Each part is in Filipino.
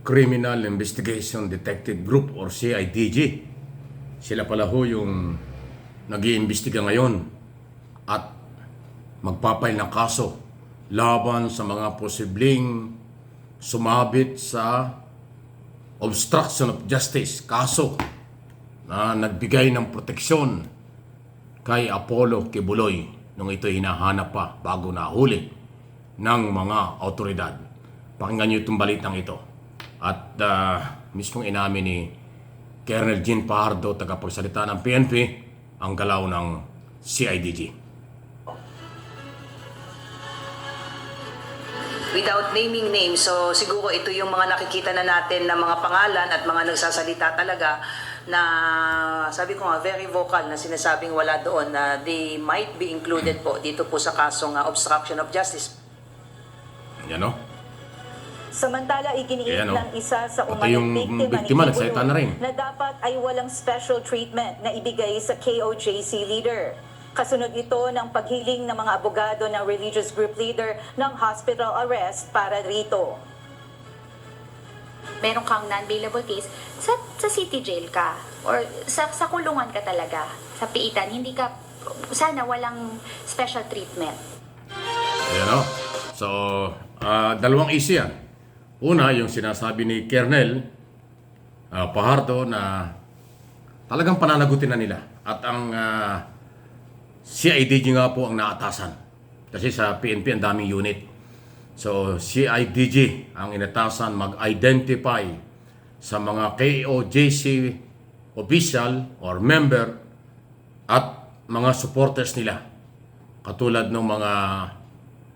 Criminal Investigation Detective Group or CIDG. Sila pala ho yung nag-iimbestiga ngayon at magpapail ng kaso laban sa mga posibleng sumabit sa obstruction of justice, kaso na nagbigay ng proteksyon kay Apollo Kibuloy nung ito hinahanap pa bago nahuli ng mga otoridad. Pakinggan niyo itong balitang ito. At mismong inamin ni Colonel Jean Fajardo, tagapagsalita ng PNP, ang galaw ng CIDG. Without naming names, so siguro ito yung mga nakikita na natin na mga pangalan at mga nagsasalita talaga na sabi ko nga very vocal na sinasabing wala doon na they might be included po dito po sa kasong obstruction of justice. Yan o. Samantala, iginiit Ayan, ng isa sa pati yung umano'y biktima ni nagsalita na rin. na dapat ay walang special treatment na ibigay sa KOJC leader. Kasunod ito ng paghiling ng mga abogado ng religious group leader ng hospital arrest para rito. Meron kang non-bailable case, sa city jail ka or sa kulungan ka talaga, sa piitan, hindi ka, sana walang special treatment. Ayan o. So, dalawang issue yan. Una, yung sinasabi ni Colonel Fajardo na talagang pananagutin na nila. At ang CIDG nga po ang naatasan. Kasi sa PNP ang daming unit. So, CIDG ang inatasan mag-identify sa mga KOJC official or member at mga supporters nila. Katulad ng mga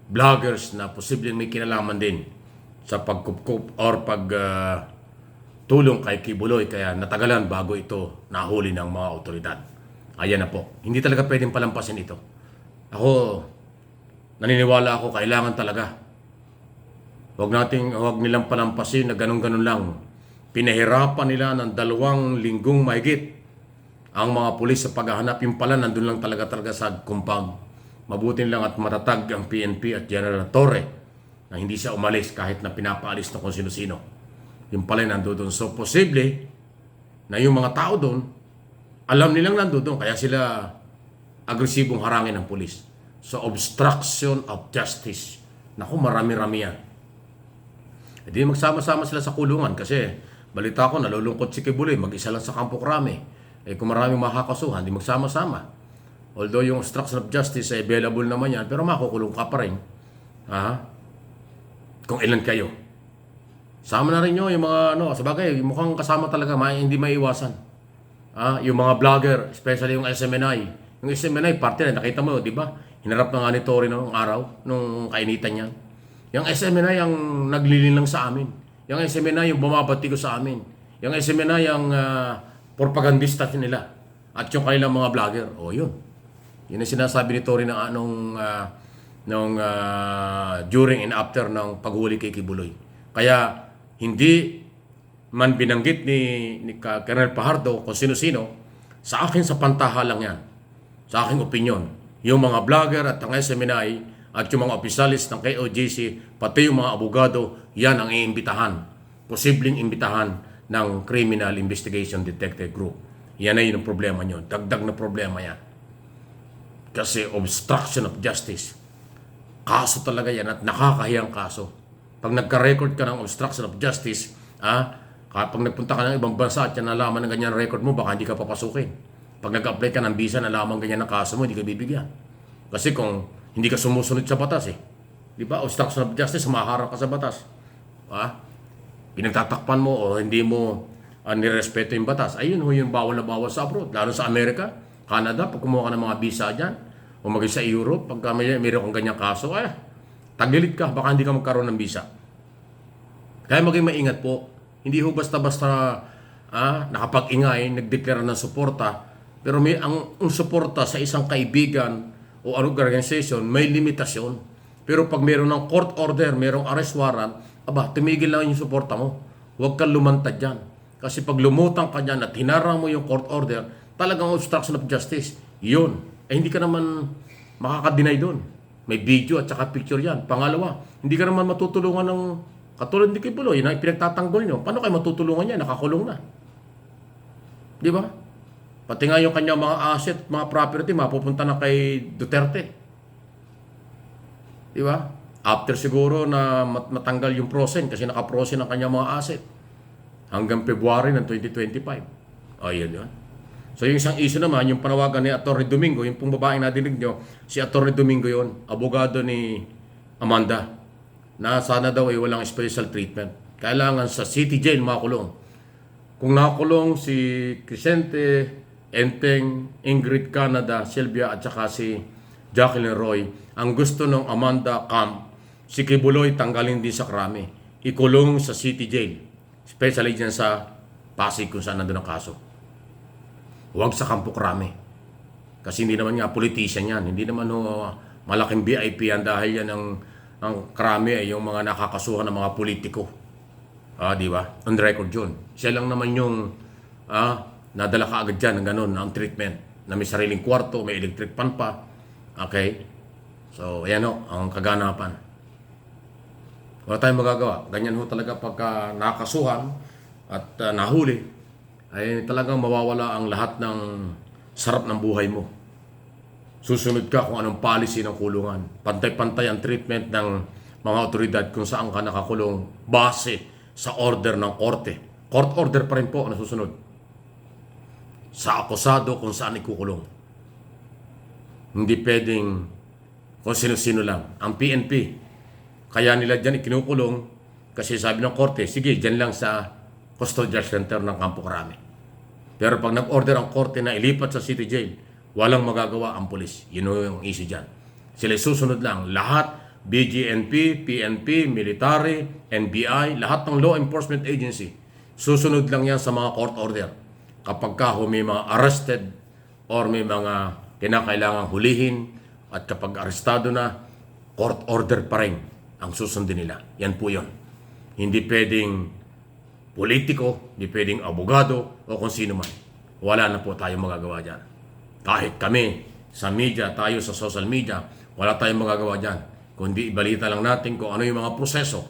vloggers na posibleng may kinalaman din sa pagkupkup or tulong kay Kibuloy, kaya natagalan bago ito nahuli ng mga otoridad. Ayan na po. Hindi talaga pwedeng palampasin ito. Ako, naniniwala ako, kailangan talaga. Huwag nilang palampasin na ganun-ganun lang. Pinahirapan nila ng 2 linggong mahigit ang mga pulis sa paghahanap. Yung pala, nandun lang talaga sa kumpag. Mabuti lang at matatag ang PNP at General Torre na hindi siya umalis kahit na pinapaalis na kung sino-sino. Yung pala nandoon. So, posible na yung mga tao doon, alam nilang nandoon, kaya sila agresibong harangin ng pulis. So, obstruction of justice. Naku, marami-rami yan. E di magsama-sama sila sa kulungan kasi balita ko, nalulungkot si Kibuloy, mag-isa lang sa Campo Crame. Eh kung maraming makakasuhan, di magsama-sama. Although yung obstruction of justice ay available naman yan, pero makukulong ka pa rin. Kung ilan kayo. Sama na rin nyo yung mga, sabagay, mukhang kasama talaga, hindi maiiwasan. Yung mga vlogger, especially yung SMNI. Yung SMNI, parte na, nakita mo, di ba? Hinarap na nga ni Tory noong araw, nung kainitan niya. Yung SMNI ang naglilin lang sa amin. Yung SMNI yung bumabati ko sa amin. Yung SMNI ang propagandista nila. At yung kanilang mga vlogger. O yun. Yun ang sinasabi ni Tory during and after ng paghuli kay Kibuloy. Kaya hindi man binanggit ni Colonel Fajardo kung sino-sino, sa akin sa pantaha lang yan. Sa aking opinion. Yung mga vlogger at ang SMNI at yung mga opisyalis ng KOJC, pati yung mga abogado, yan ang iimbitahan. Posibleng imbitahan ng Criminal Investigation Detective Group. Yan ay yung problema nyo. Dagdag na problema yan. Kasi obstruction of justice. Kaso talaga yan at nakakahiyang kaso. Pag nagka-record ka ng obstruction of justice, kapag nagpunta ka ng ibang bansa at yan nalaman ng ganyan record mo, baka hindi ka papasukin. Pag nag-apply ka ng visa, nalaman ganyan ng kaso mo, hindi ka bibigyan. Kasi kung hindi ka sumusunod sa batas di ba? Obstruction of justice, maharap ka sa batas. Pinagtatakpan mo o hindi mo nirespeto yung batas. Ayun yung bawal na bawal sa abroad. Lalo sa Amerika, Canada, pag kumuha ka ng mga visa dyan, o maging sa Europe, pag mayroon kang ganyang kaso, tagilid ka, baka hindi ka magkaroon ng visa. Kaya maging maingat po. Hindi ho basta-basta nakapag-ingay, nagdeklara ng suporta, pero ang suporta sa isang kaibigan o organization, may limitasyon. Pero pag mayroon ng court order, mayroong arrest warrant, tumigil lang yung suporta mo. Huwag kang lumantad dyan. Kasi pag lumutang ka dyan at hinarang mo yung court order, talagang obstruction of justice. Yun. Hindi ka naman makaka-deny doon. May video at saka picture yan. Pangalawa, hindi ka naman matutulungan ng Katulad ni Kibuloy na pinagtatanggol nyo, paano kayo matutulungan niya? Nakakulong na. Di ba? Pati nga yung kanyang mga asset, mga property, mapupunta na kay Duterte. Di ba? After siguro na matanggal yung prosen kasi naka-prosen ang kanyang mga asset hanggang February ng 2025. O, yun. So, yung isang issue naman, yung panawagan ni Atty. Domingo, yung pong babaeng nadinig nyo, si Atty. Domingo yon, abogado ni Amanda, na sana daw ay walang special treatment. Kailangan sa city jail makulong. Kung nakulong si Crescente, Enteng, Ingrid Canada, Sylvia at saka si Jacqueline Roy, ang gusto ng Amanda Camp, si Kibuloy tanggalin din sa Krami. Ikulong sa city jail. Especially dyan sa Pasig kung saan nandun ang kaso. Huwag sa Kampo Krami. Kasi hindi naman nga politician yan. Hindi naman malaking VIP yan dahil yan ang Krami ay yung mga nakakasuhan ng mga politiko. Di ba? On record yun. Siya lang naman yung nadala ka agad dyan ng ganun, ng treatment. Na may sariling kwarto, may electric pan pa. Okay? So, ayan ang kaganapan. Wala tayong magagawa. Ganyan ho talaga pagka nakasuhan at nahuli, ay talagang mawawala ang lahat ng sarap ng buhay mo. Susunod ka kung anong policy ng kulungan. Pantay-pantay ang treatment ng mga otoridad kung saan ka nakakulong base sa order ng korte. Court order pa rin po ang nasusunod. Sa akusado kung saan ikukulong. Hindi pwedeng kung sino-sino lang. Ang PNP, kaya nila dyan ikinukulong kasi sabi ng korte, sige, dyan lang sa custodial center ng Kampo Krami. Pero pag nag-order ang korte na ilipat sa city jail, walang magagawa ang pulis. Yun yung issue dyan. Sila susunod lang. Lahat, BGNP, PNP, military, NBI, lahat ng law enforcement agency, susunod lang yan sa mga court order. Kapag may mga arrested or may mga kinakailangang hulihin at kapag arestado na, court order pa rin ang susundin nila. Yan po yun. Hindi pwedeng politiko, hindi pwedeng abogado o kung sino man. Wala na po tayong magagawa dyan. Kahit kami sa media, tayo sa social media, wala tayong magagawa dyan. Kundi ibalita lang natin kung ano yung mga proseso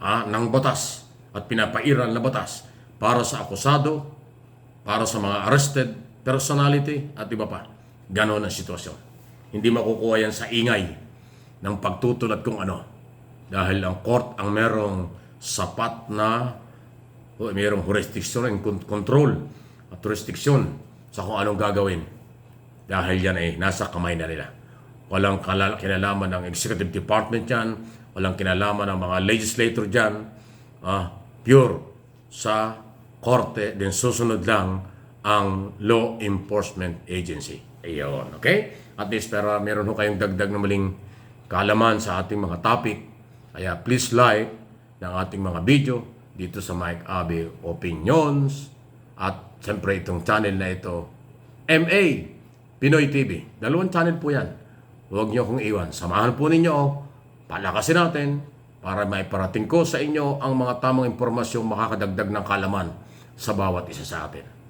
ng batas at pinapairal na batas para sa akusado, para sa mga arrested personality at iba pa. Ganon ang sitwasyon. Hindi makukuha yan sa ingay ng pagtutulad kung ano. Dahil ang court ang merong sapat na merong jurisdiction and control at jurisdiction sa kung anong gagawin. Dahil yan ay nasa kamay na nila. Walang kinalaman ng executive department yan, walang kinalaman ng mga legislator dyan, pure sa korte, din susunod lang ang law enforcement agency. Ayun, okay? At least pero meron ho kayong dagdag na maling kaalaman sa ating mga topic. Kaya please like ng ating mga video dito sa Mike Abe Opinions. At siyempre itong channel na ito, MA Pinoy TV. Dalawang channel po yan. Huwag niyo kong iwan. Samahan po ninyo, palakasin natin para maiparating ko sa inyo ang mga tamang impormasyong makakadagdag ng kaalaman sa bawat isa sa atin.